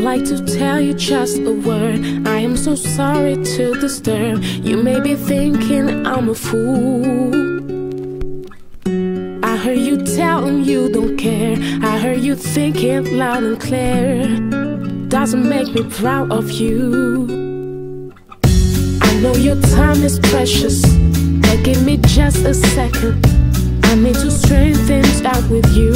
like to tell you just a word. I am so sorry to disturb. You may be thinking I'm a fool. I heard you telling you don't care. I heard you thinking loud and clear. Doesn't make me proud of you. I know your time is precious, but give me just a second. I need to straighten things out with you.